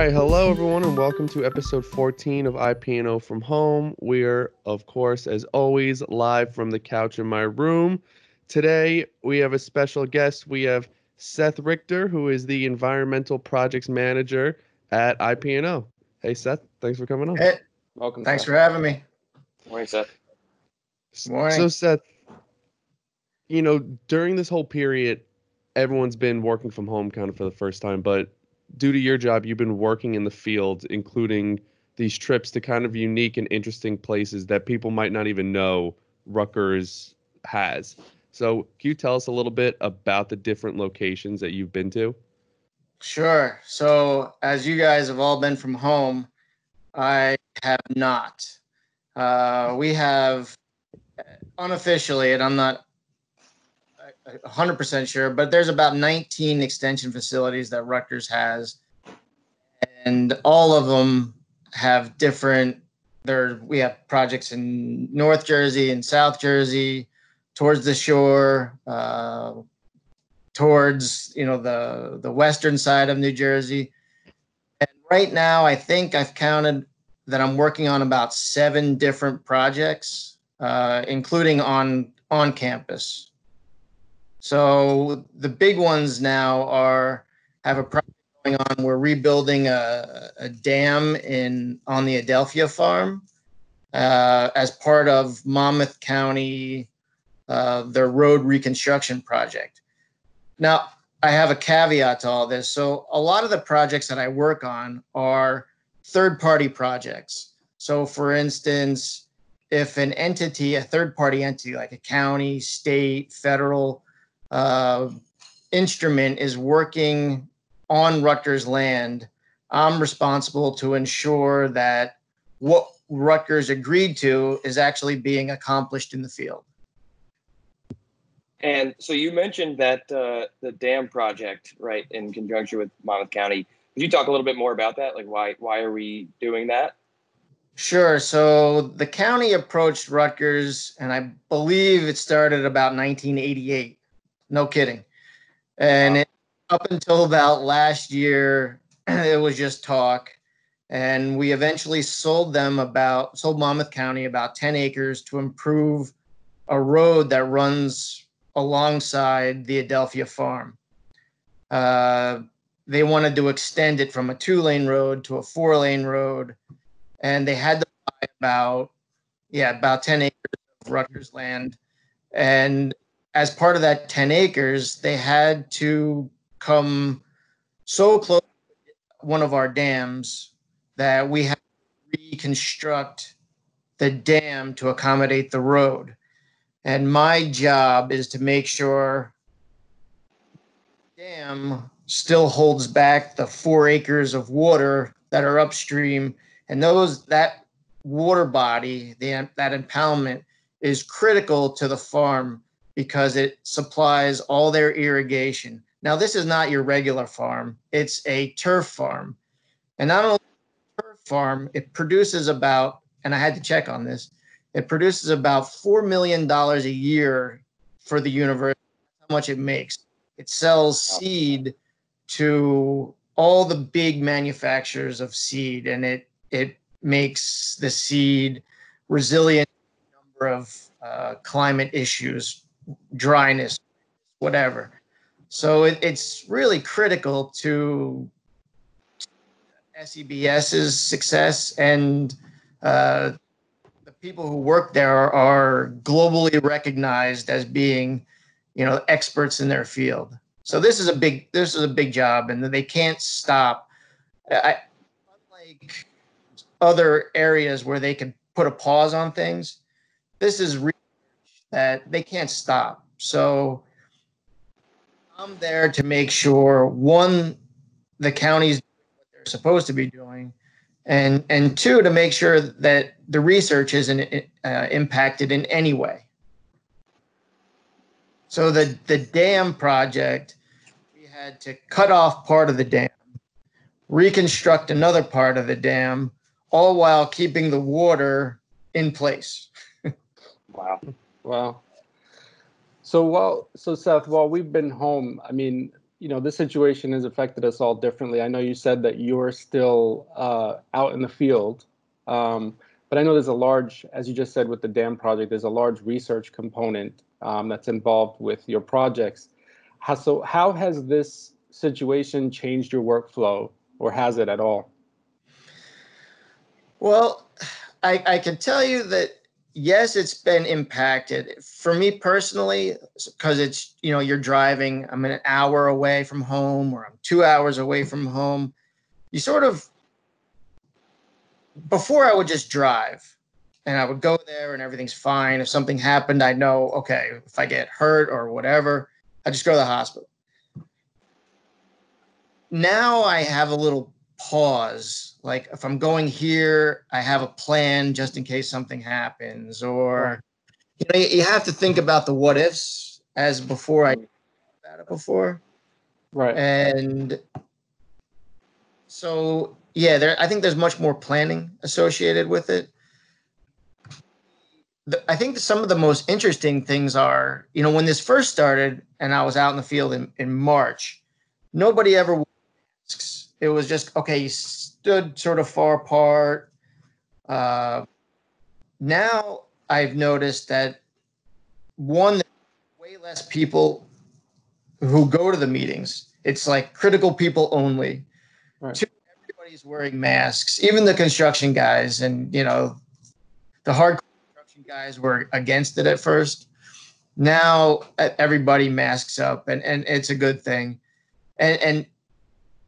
right, hello everyone, and welcome to episode 14 of IPNO from home. We're, of course, as always, live from the couch in my room. Today, we have a special guest. We have Seth Richter, who is the Environmental Projects Manager at IPNO. Hey, Seth, thanks for coming on. Hey, Welcome. thanks Seth. for having me. Morning, Seth. Morning. So, Seth, during this whole period, everyone's been working from home kind of for the first time, but due to your job, you've been working in the field, including these trips to kind of unique and interesting places that people might not even know Rutgers has. So can you tell us a little bit about the different locations that you've been to? Sure. So, as you guys have all been from home, I have not. We have unofficially, and I'm not 100% sure, but there's about 19 extension facilities that Rutgers has, and all of them have different. We have projects in North Jersey and South Jersey, towards the shore, towards the western side of New Jersey. And right now, I think I've counted that I'm working on about 7 different projects, including on campus. So the big ones now have a project going on. We're rebuilding a dam on the Adelphia farm as part of Monmouth County, their road reconstruction project. Now, I have a caveat to all this. So a lot of the projects that I work on are third-party projects. So for instance, if a third-party entity like a county, state, federal instrument is working on Rutgers land, I'm responsible to ensure that what Rutgers agreed to is actually being accomplished in the field. And so you mentioned that the dam project, right, in conjunction with Monmouth County. Could you talk a little bit more about that? Like, why are we doing that? Sure. So the county approached Rutgers, and I believe it started about 1988. No kidding. And up until about last year, it was just talk. And we eventually sold Monmouth County about 10 acres to improve a road that runs alongside the Adelphia farm. They wanted to extend it from a 2-lane road to a 4-lane road. And they had to buy about 10 acres of Rutgers land. And as part of that 10 acres, they had to come so close to one of our dams that we had to reconstruct the dam to accommodate the road. And my job is to make sure the dam still holds back the 4 acres of water that are upstream. And that water body, that impoundment, is critical to the farm because it supplies all their irrigation. Now, this is not your regular farm. It's a turf farm. And not only a turf farm, it produces about, and I had to check on this, it produces about $4 million a year for the university. How much it makes. It sells seed to all the big manufacturers of seed, and it makes the seed resilient to a number of climate issues, dryness, whatever. So it's really critical to SEBS's success, and the people who work there are globally recognized as being, experts in their field. So this is a big job, and they can't stop. Unlike other areas where they can put a pause on things, this is research that they can't stop. So I'm there to make sure, one, the county's doing what they're supposed to be doing, and two, to make sure that the research isn't impacted in any way. So the dam project, we had to cut off part of the dam, reconstruct another part of the dam, all while keeping the water in place. Wow. So Seth, while we've been home, I mean, this situation has affected us all differently. I know you said that you're still out in the field, but I know there's a large, as you just said with the dam project, there's a large research component that's involved with your projects. How has this situation changed your workflow, or has it at all? Well, I can tell you that yes, it's been impacted. For me personally, because it's, you're driving, I'm an hour away from home or I'm 2 hours away from home. You sort of, before I would just drive and I would go there and everything's fine. If something happened, I know, okay, if I get hurt or whatever, I just go to the hospital. Now I have a little pause. Like if I'm going here, I have a plan just in case something happens, or you have to think about the what ifs as before I about it before. Right. And so, yeah, I think there's much more planning associated with it. I think that some of the most interesting things are, when this first started and I was out in the field in March, nobody ever wore masks. It was just, okay, you stood sort of far apart. Now I've noticed that there's way less people who go to the meetings. It's like critical people only. Right. Two, everybody's wearing masks, even the construction guys, and the hardcore construction guys were against it at first. Now everybody masks up, and it's a good thing. And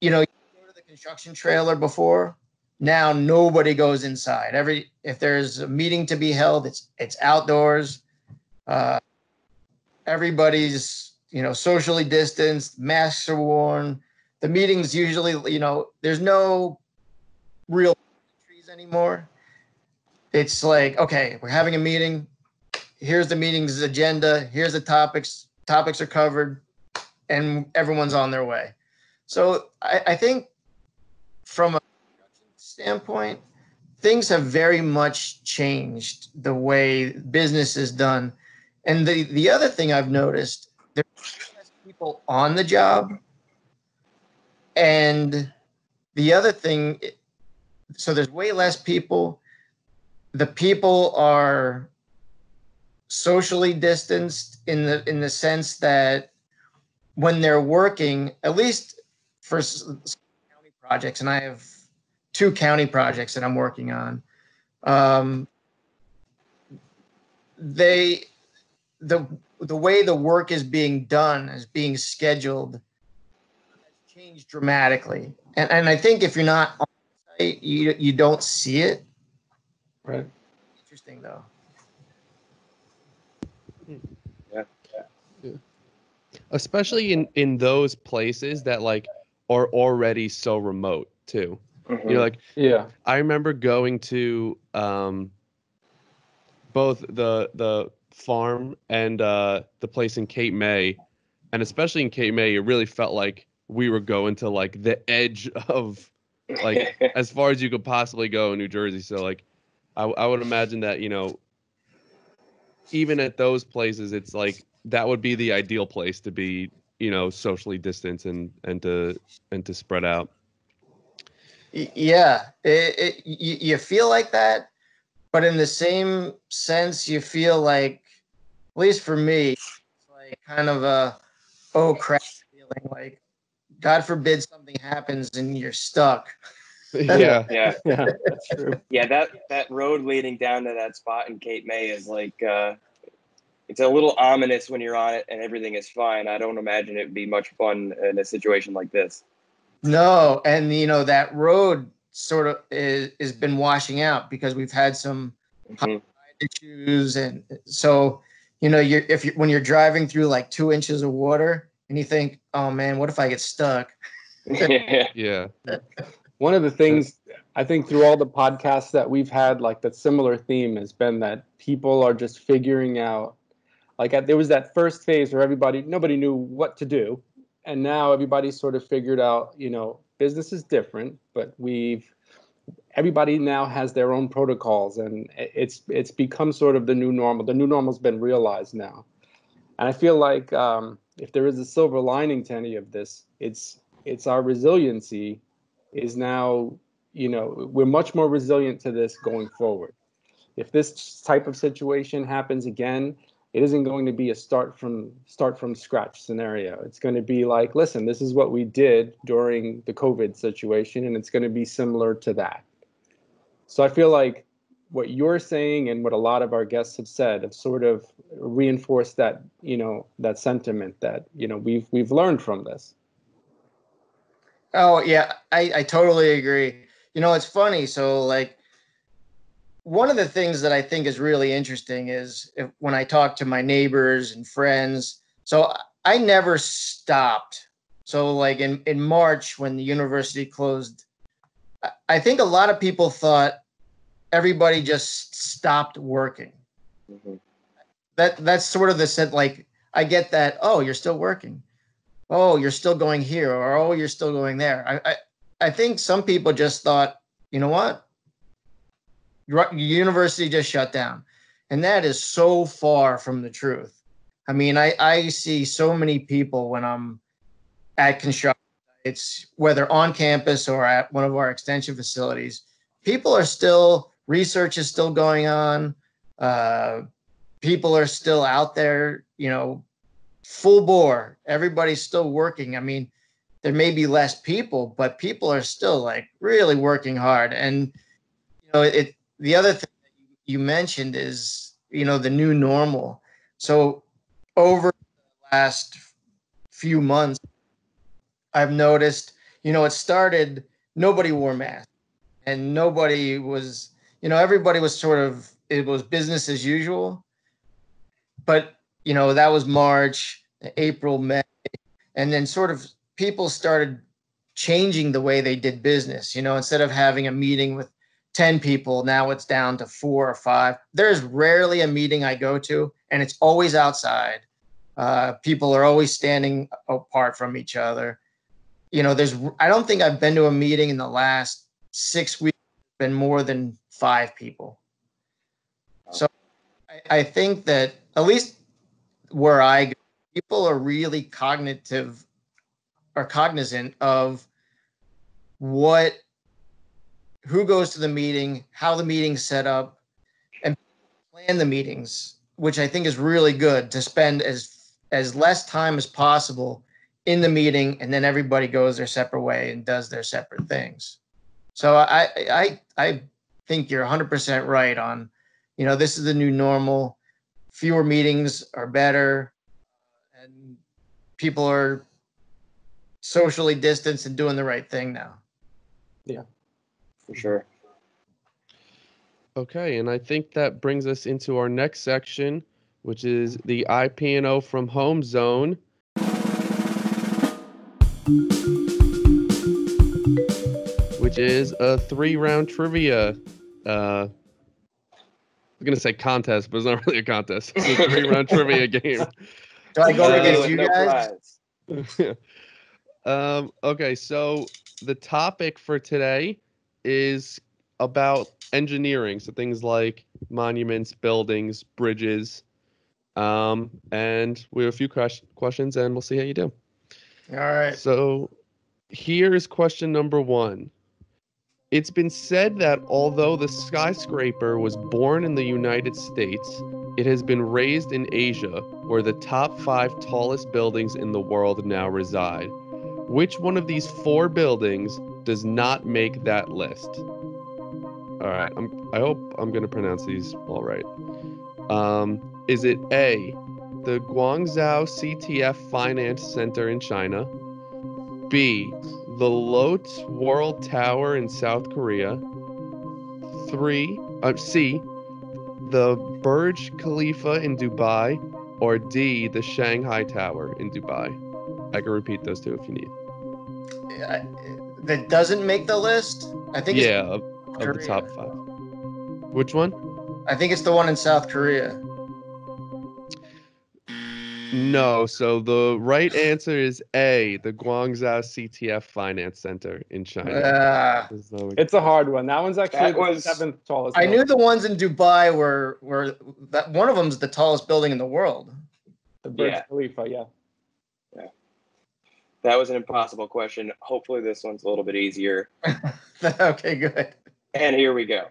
you go to the construction trailer before. Now nobody goes inside. If there's a meeting to be held, it's outdoors. Everybody's socially distanced. Masks are worn. The meetings usually, there's no real trees anymore. It's like, okay, we're having a meeting. Here's the meeting's agenda. Here's the topics. Topics are covered, and everyone's on their way. So I think from a standpoint, things have very much changed the way business is done. And the other thing I've noticed, there's less people on the job. And the other thing, so there's way less people. The people are socially distanced in the sense that when they're working, at least for county projects, and I have 2 county projects that I'm working on, the way the work is being done, is being scheduled, has changed dramatically. And I think if you're not on site, you don't see it. Right. Interesting though. Yeah. Especially in those places that like are already so remote too. Mm-hmm. Like, yeah, I remember going to both the farm and the place in Cape May, and especially in Cape May, it really felt like we were going to like the edge of like as far as you could possibly go in New Jersey. So like I would imagine that, even at those places, it's like that would be the ideal place to be, socially distanced and to spread out. Yeah, you feel like that, but in the same sense, you feel like, at least for me, it's like kind of a oh crap feeling. Like, God forbid something happens and you're stuck. Yeah. Yeah. yeah, that's true. Yeah, that road leading down to that spot in Cape May is like it's a little ominous when you're on it and everything is fine. I don't imagine it'd be much fun in a situation like this. No, and that road sort of is been washing out because we've had some issues, and so when you're driving through like 2 inches of water and you think, oh man, what if I get stuck? Yeah. One of the things I think through all the podcasts that we've had, like that similar theme has been that people are just figuring out, like there was that first phase where nobody knew what to do. And now everybody's sort of figured out, business is different, but everybody now has their own protocols, and it's become sort of the new normal. The new normal's been realized now. And I feel like if there is a silver lining to any of this, it's our resiliency is now, we're much more resilient to this going forward. If this type of situation happens again, it isn't going to be a start from scratch scenario. It's going to be like, listen, this is what we did during the COVID situation, and it's going to be similar to that. So I feel like what you're saying and what a lot of our guests have said have sort of reinforced that, that sentiment that, we've learned from this. Oh yeah, I totally agree. It's funny. So like, one of the things that I think is really interesting is when I talk to my neighbors and friends. So I never stopped. So like in March when the university closed, I think a lot of people thought everybody just stopped working. Mm-hmm. That's sort of the sense. Like I get that. Oh, you're still working. Oh, you're still going here, or oh, you're still going there. I think some people just thought, you know what? Your university just shut down. And that is so far from the truth. I mean, I see so many people when I'm at construction, it's whether on campus or at one of our extension facilities, people are still, research is still going on. People are still out there, full bore. Everybody's still working. I mean, there may be less people, but people are still like really working hard. And, the other thing that you mentioned is, the new normal. So over the last few months, I've noticed, it started, nobody wore masks and nobody was, everybody was sort of, it was business as usual. But, that was March, April, May, and then sort of people started changing the way they did business. Instead of having a meeting with 10 people, now it's down to 4 or 5. There's rarely a meeting I go to, and it's always outside. People are always standing apart from each other. I don't think I've been to a meeting in the last 6 weeks, been more than 5 people. So I think that at least where I go, people are really cognizant of who goes to the meeting, how the meeting's set up, and plan the meetings, which I think is really good to spend as less time as possible in the meeting, and then everybody goes their separate way and does their separate things. So I think you're 100% right on, this is the new normal. Fewer meetings are better, and people are socially distanced and doing the right thing now. Yeah. For sure. Okay, and I think that brings us into our next section, which is the IP&O from Home Zone. Which is a 3-round trivia. I was going to say contest, but it's not really a contest. It's a 3-round trivia game. Do I go against you guys? Okay, so the topic for today is about engineering, so things like monuments, buildings, bridges, and we have a few questions, and we'll see how you do. All right. So here's question number 1. It's been said that although the skyscraper was born in the United States, it has been raised in Asia, where the top 5 tallest buildings in the world now reside. Which one of these 4 buildings does not make that list? All right, I hope I'm going to pronounce these all right. Is it A, the Guangzhou CTF Finance Center in China? B, the Lotte World Tower in South Korea? C, the Burj Khalifa in Dubai? Or D, the Shanghai Tower in Dubai? I can repeat those 2 if you need. That doesn't make the list? I think it's of the top 5. Which one? I think it's the one in South Korea. No, so the right answer is A, the Guangzhou CTF Finance Center in China. It's a hard one. That one's actually That was- the 7th tallest. I knew the ones in Dubai were that one of them's the tallest building in the world. The Burj Yeah. Khalifa, yeah. That was an impossible question. Hopefully this one's a little bit easier. Okay, good. And here we go.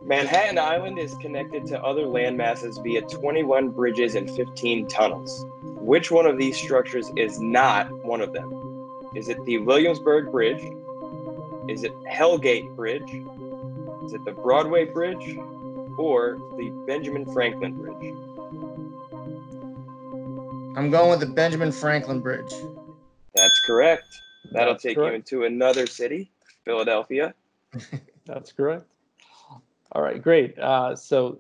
Manhattan Island is connected to other landmasses via 21 bridges and 15 tunnels. Which one of these structures is not one of them? Is it the Williamsburg Bridge? Is it Hellgate Bridge? Is it the Broadway Bridge? Or the Benjamin Franklin Bridge? I'm going with the Benjamin Franklin Bridge. That's correct. That'll That's take correct. you into another city, Philadelphia. That's correct. All right, great. So,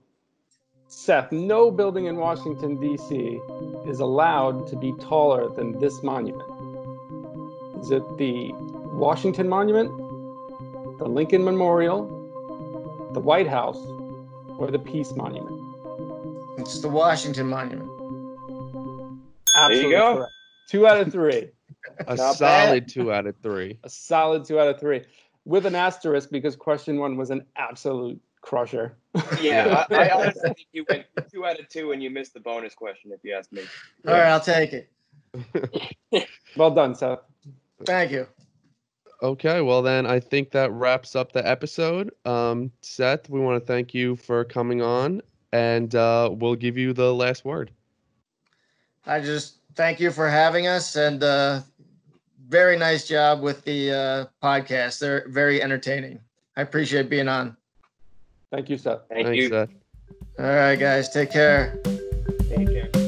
Seth, no building in Washington, D.C. is allowed to be taller than this monument. Is it the Washington Monument, the Lincoln Memorial, the White House, or the Peace Monument? It's the Washington Monument. Absolutely go. correct. 2 out of 3. A Not solid 2 out of 3. A solid 2 out of 3. With an asterisk because question 1 was an absolute crusher. Yeah, I honestly think you went 2 out of 2 and you missed the bonus question, if you ask me. All right, I'll take it. Well done, Seth. Thank you. Okay, well then I think that wraps up the episode. Seth, we want to thank you for coming on, and we'll give you the last word. I just thank you for having us, and very nice job with the podcast. They're very entertaining. I appreciate being on. Thank you, Seth. Thank Thanks, you. Seth. All right, guys, take care. Take care.